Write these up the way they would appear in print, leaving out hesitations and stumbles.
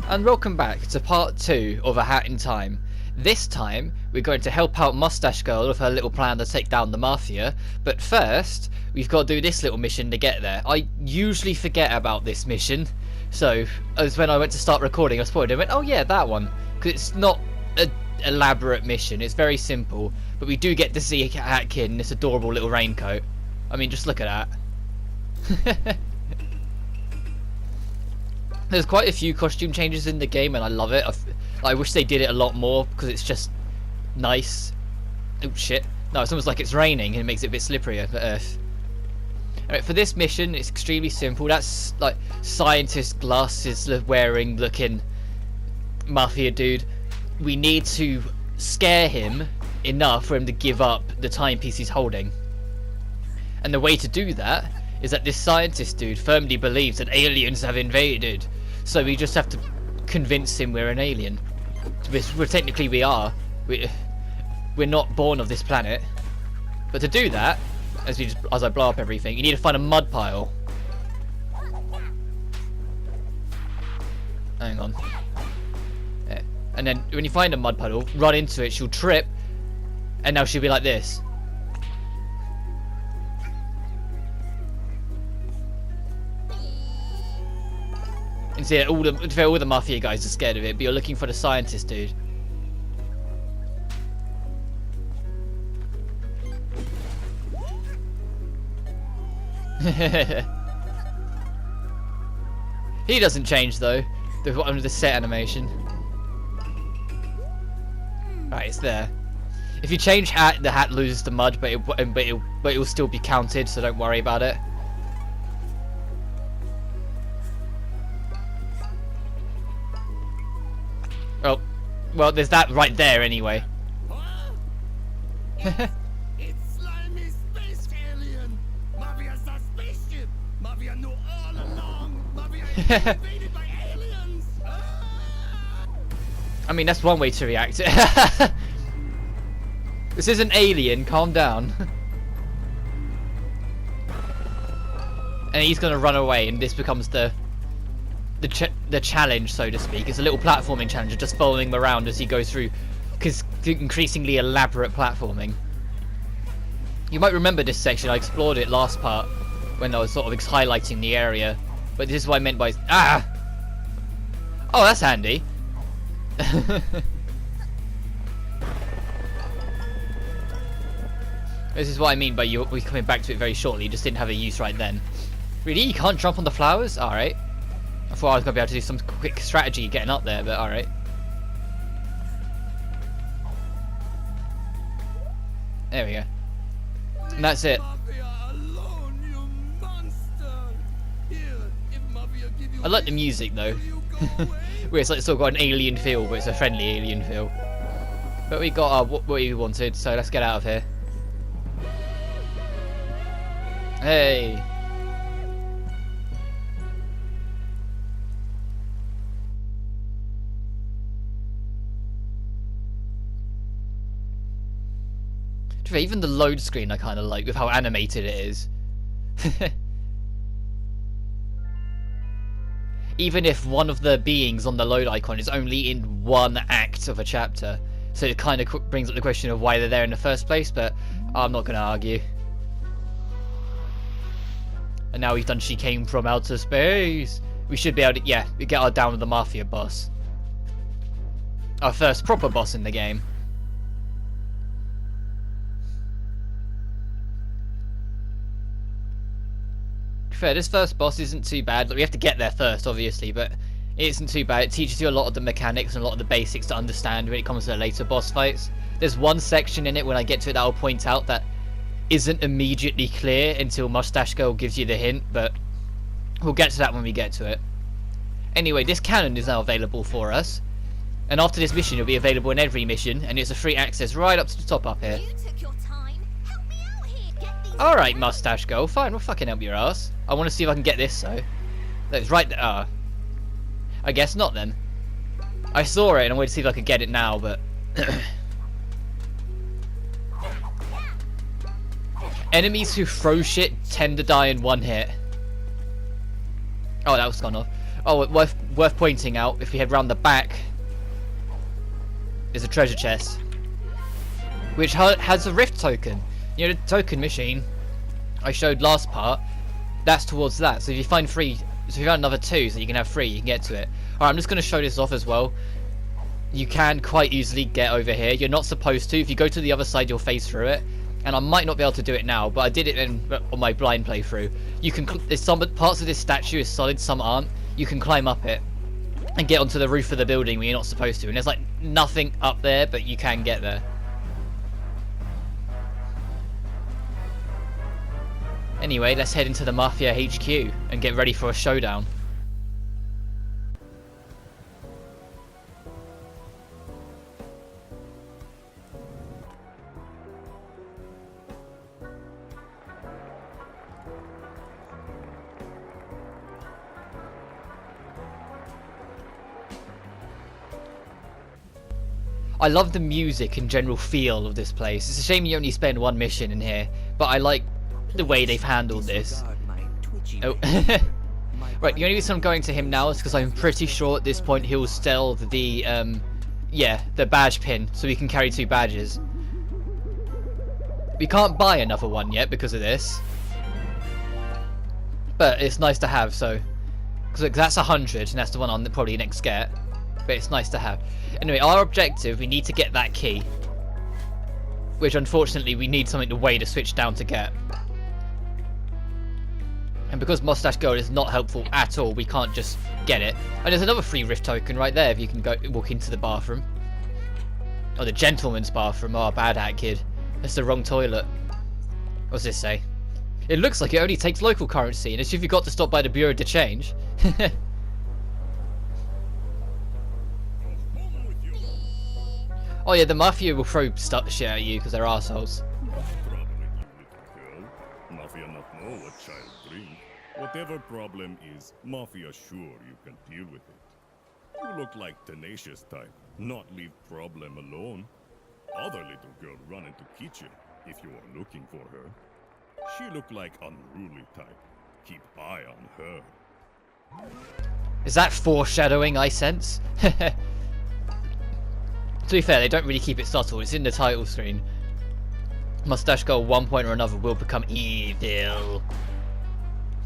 And welcome back to part 2 of A Hat in Time. This time, we're going to help out Mustache Girl with her little plan to take down the Mafia, but first, we've got to do this little mission to get there. I usually forget about this mission, so as when I went to start recording, I spotted it and went, oh yeah, that one, because it's not an elaborate mission, it's very simple, but we do get to see Hat Kid in this adorable little raincoat. I mean, just look at that. There's quite a few costume changes in the game and I love it. I wish they did it a lot more because it's just nice. Oh shit. No, it's almost like it's raining and it makes it a bit slipperier for Earth. Alright, for this mission, it's extremely simple. That's like scientist glasses wearing looking Mafia dude. We need to scare him enough for him to give up the timepiece he's holding. And the way to do that is that this scientist dude firmly believes that aliens have invaded. So we just have to convince him we're an alien. Well, technically we are. We're not born of this planet. But to do that, as I blow up everything, you need to find a mud pile. Hang on. Yeah. And then when you find a mud puddle, run into it, she'll trip, and now she'll be like this. And see, all the Mafia guys are scared of it, but you're looking for the scientist dude. He doesn't change though. The set animation. Right, it's there. If you change hat, the hat loses the mud, but it will still be counted, so don't worry about it. Oh, well, there's that right there anyway. It's slimy space alien. Mafia's a spaceship. Mafia knew all along. Mafia is invaded by aliens. I mean, that's one way to react. This is an alien. Calm down. And he's gonna run away, and this becomes the challenge, so to speak. It's a little platforming challenge of just following him around as he goes through increasingly elaborate platforming. You might remember this section. I explored it last part when I was sort of highlighting the area, but this is what I meant by oh, that's handy. This is what I mean by we coming back to it very shortly. You just didn't have a use right then. Really, you can't jump on the flowers? All right. I thought I was going to be able to do some quick strategy getting up there, but alright. There we go. And that's it. I like the music though. Where it's like still got an alien feel, but it's a friendly alien feel. But we got what we wanted, so let's get out of here. Hey! Even the load screen I kind of like with how animated it is. Even if one of the beings on the load icon is only in one act of a chapter, so it kind of brings up the question of why they're there in the first place, but I'm not going to argue. And now we've done She Came From Outer Space. We should be able to, yeah, we get our down with the Mafia boss. Our first proper boss in the game. Fair, this first boss isn't too bad. Like, we have to get there first, obviously, but it isn't too bad. It teaches you a lot of the mechanics and a lot of the basics to understand when it comes to the later boss fights. There's one section in it when I get to it that I'll point out that isn't immediately clear until Mustache Girl gives you the hint, but we'll get to that when we get to it. Anyway, this cannon is now available for us, and after this mission it'll be available in every mission, and it's a free access right up to the top up here. Alright, Mustache Girl, fine, we'll fucking help your ass. I want to see if I can get this, though. It's right there. I guess not, then. I saw it and I wanted to see if I could get it now, but... Enemies who throw shit tend to die in one hit. Oh, that was gone off. Oh, worth pointing out, if we head round the back, is a treasure chest, which has a rift token. You know, the token machine I showed last part, that's towards that. So if you find 3, so if you find another 2, so you can have 3, you can get to it. Alright, I'm just going to show this off as well. You can quite easily get over here. You're not supposed to. If you go to the other side, you'll phase through it. And I might not be able to do it now, but I did it on my blind playthrough. You can, there's some parts of this statue is solid, some aren't. You can climb up it and get onto the roof of the building where you're not supposed to. And there's like nothing up there, but you can get there. Anyway, let's head into the Mafia HQ and get ready for a showdown. I love the music and general feel of this place. It's a shame you only spend 1 mission in here, but I like the way they've handled this. Oh. Right, the only reason I'm going to him now is because I'm pretty sure at this point he'll sell the, the badge pin, so we can carry 2 badges. We can't buy another one yet because of this. But it's nice to have, so... Because that's 100, and that's the one on probably next get. But it's nice to have. Anyway, our objective, we need to get that key. Which, unfortunately, we need something to way to switch down to get. And because Mustache Girl is not helpful at all, we can't just get it. And there's another free rift token right there if you can go walk into the bathroom. Oh, the gentleman's bathroom. Oh, bad hat, kid. That's the wrong toilet. What's this say? It looks like it only takes local currency, and as if you got to stop by the Bureau de Change. Oh yeah, the Mafia will throw shit at you because they're assholes. Mafia not know what child drink. Whatever problem is, Mafia sure you can deal with it. You look like tenacious type, not leave problem alone. Other little girl run into kitchen if you are looking for her. She look like unruly type. Keep eye on her. Is that foreshadowing I sense? To be fair, they don't really keep it subtle. It's in the title screen. Mustache Girl, 1 point or another, will become evil.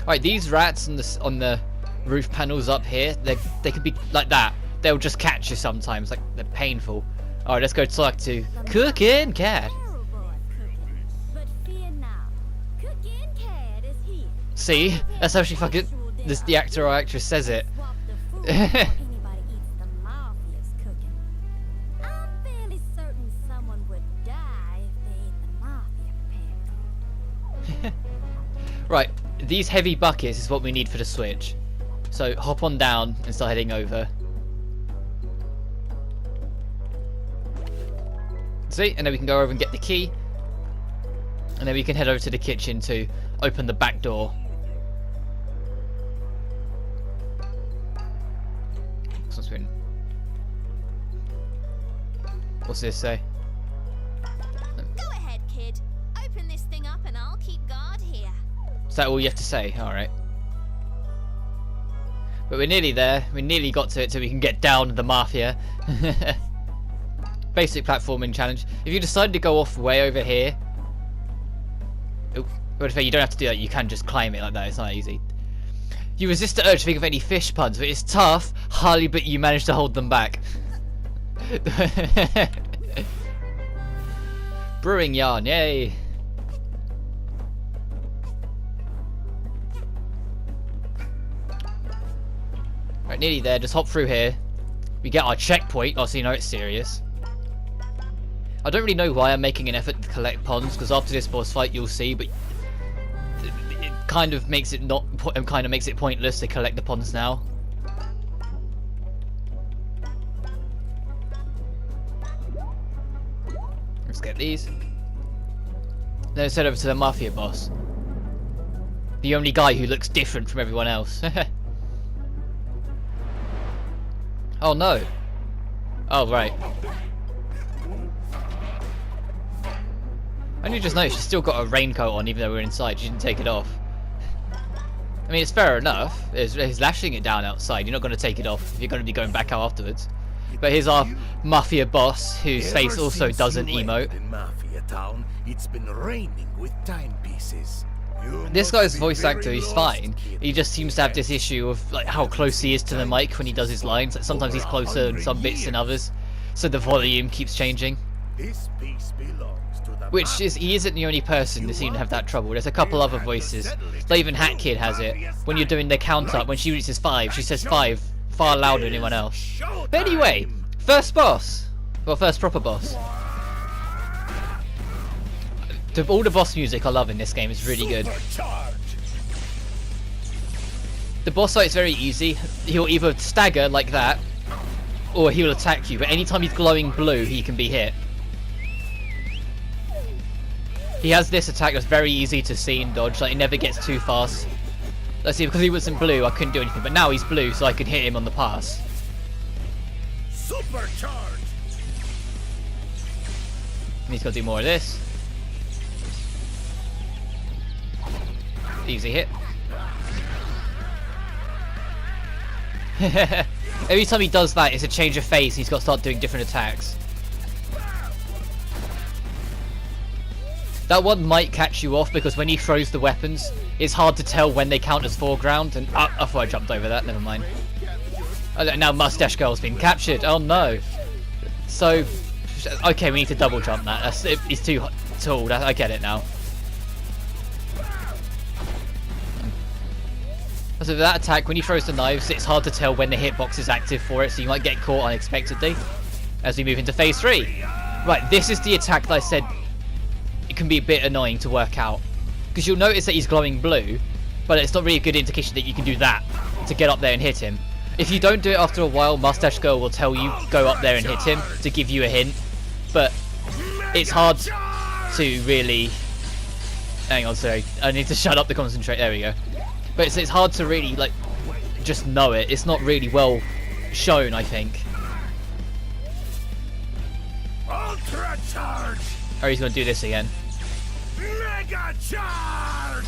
Alright, these rats on the roof panels up here, they can be like that. They'll just catch you sometimes, like they're painful. Alright, let's go talk to Cookin' Cat. See? That's how she fucking... the actor or actress says it. Right, these heavy buckets is what we need for the switch. So hop on down and start heading over. See, and then we can go over and get the key. And then we can head over to the kitchen to open the back door. What's this say? Go ahead, kid. Open this thing up and I'll keep guard here. Is that all you have to say? Alright. But we're nearly there. We nearly got to it so we can get down to the Mafia. Basic platforming challenge. If you decide to go off way over here... Oh, but you don't have to do that. You can just climb it like that. It's not easy. You resist the urge to think of any fish puns, but it's tough. Hardly, but you manage to hold them back. Brewing yarn, yay! Right, nearly there. Just hop through here. We get our checkpoint. Oh, so you know it's serious. I don't really know why I'm making an effort to collect ponds, because after this boss fight you'll see, but it kind of makes it pointless to collect the ponds now. Let's get these. Then let's head over to the Mafia boss. The only guy who looks different from everyone else. Oh no. Oh right. I only just noticed she's still got a raincoat on even though we're inside. She didn't take it off. mean, it's fair enough. He's lashing it down outside. You're not going to take it off if you're going to be going back out afterwards. But here's our Mafia boss, whose face also doesn't emote. In Mafia Town, it's been raining with timepieces. This guy's voice actor, he's fine. He just seems to have this issue of like how close he is to the mic when he does his lines. Like, sometimes he's closer in some bits than others, so the volume keeps changing. This piece belongs to the Which is, he isn't the only person to seem to have that trouble. There's a couple other voices. Like even Hat Kid has it. When you're doing the count up, when she reaches 5, she says 5 far louder than anyone else. But anyway, first boss. Well, first proper boss. All the boss music I love in this game is really good. The boss fight is very easy. He'll either stagger like that, or he'll attack you. But anytime he's glowing blue, he can be hit. He has this attack that's very easy to see and dodge. Like, it never gets too fast. Let's see, because he wasn't blue, I couldn't do anything. But now he's blue, so I can hit him on the pass. Supercharge. And he's got to do more of this. Easy hit. Every time he does that, it's a change of phase. He's got to start doing different attacks. That one might catch you off because when he throws the weapons, it's hard to tell when they count as foreground. And I thought I jumped over that. Never mind. Now Mustache Girl's been captured. Oh no. So, okay, we need to double jump that. He's too tall. I get it now. So that attack, when he throws the knives, it's hard to tell when the hitbox is active for it, so you might get caught unexpectedly as we move into phase 3. Right, this is the attack that I said it can be a bit annoying to work out. Because you'll notice that he's glowing blue, but it's not really a good indication that you can do that to get up there and hit him. If you don't do it after a while, Mustache Girl will tell you, go up there and hit him, to give you a hint. But it's hard to really... Hang on, sorry. I need to shut up to concentrate. There we go. But it's hard to really, like, just know it. It's not really well shown, I think. Ultra charge. Oh, he's going to do this again. Mega charge.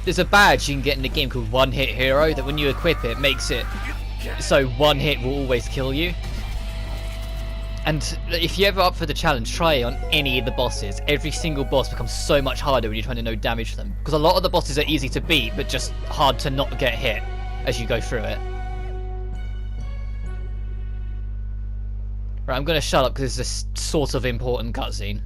There's a badge you can get in the game called One Hit Hero that when you equip it, makes it so one hit will always kill you. And if you're ever up for the challenge, try it on any of the bosses. Every single boss becomes so much harder when you're trying to no damage them. Because a lot of the bosses are easy to beat, but just hard to not get hit as you go through it. Right, I'm going to shut up because it's a sort of important cutscene.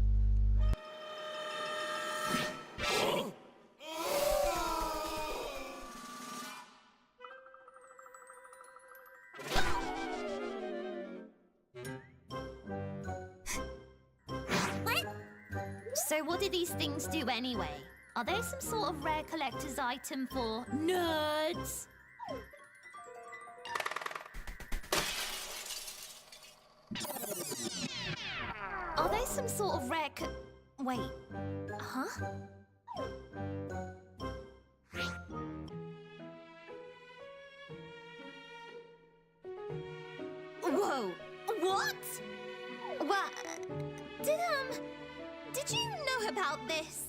So what do these things do anyway? Are they some sort of rare collector's item for nerds? Are they some sort of rare wait. Huh? Whoa! What? What? Did you know about this?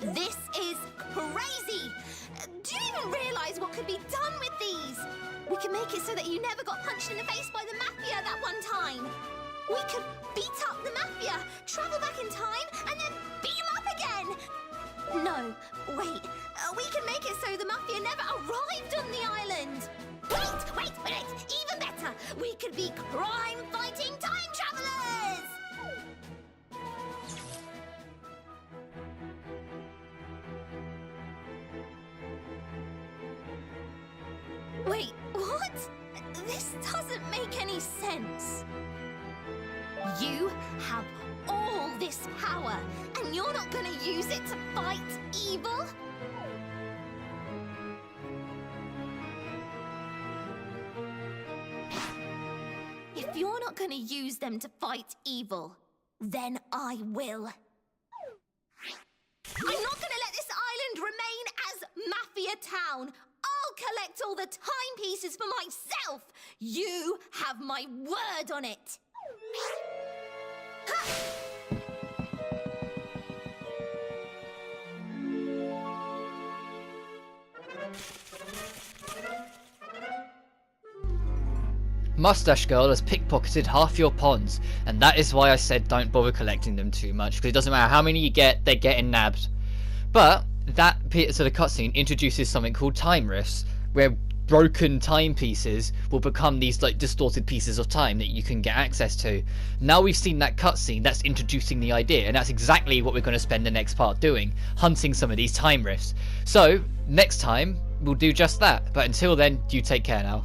This is crazy! Do you even realize what could be done with these? We can make it so that you never got punched in the face by the Mafia that one time. We could beat up the Mafia, travel back in time, and then beat them up again. No, wait. We can make it so the Mafia never arrived on the island. Wait! Even better. We could be crime-fighting time travelers. Wait, what? This doesn't make any sense. You have all this power, and you're not going to use it to fight evil? If you're not going to use them to fight evil, then I will. I'm not going to let this island remain as Mafia Town. I'll collect all the timepieces for myself. You have my word on it. Ha! Mustache Girl has pickpocketed half your pawns, and that is why I said don't bother collecting them too much, because it doesn't matter how many you get, they're getting nabbed. But that bit of the cutscene introduces something called time rifts, where broken timepieces will become these like distorted pieces of time that you can get access to. Now we've seen that cutscene, that's introducing the idea, and that's exactly what we're going to spend the next part doing, hunting some of these time rifts. So next time we'll do just that, but until then, you take care now.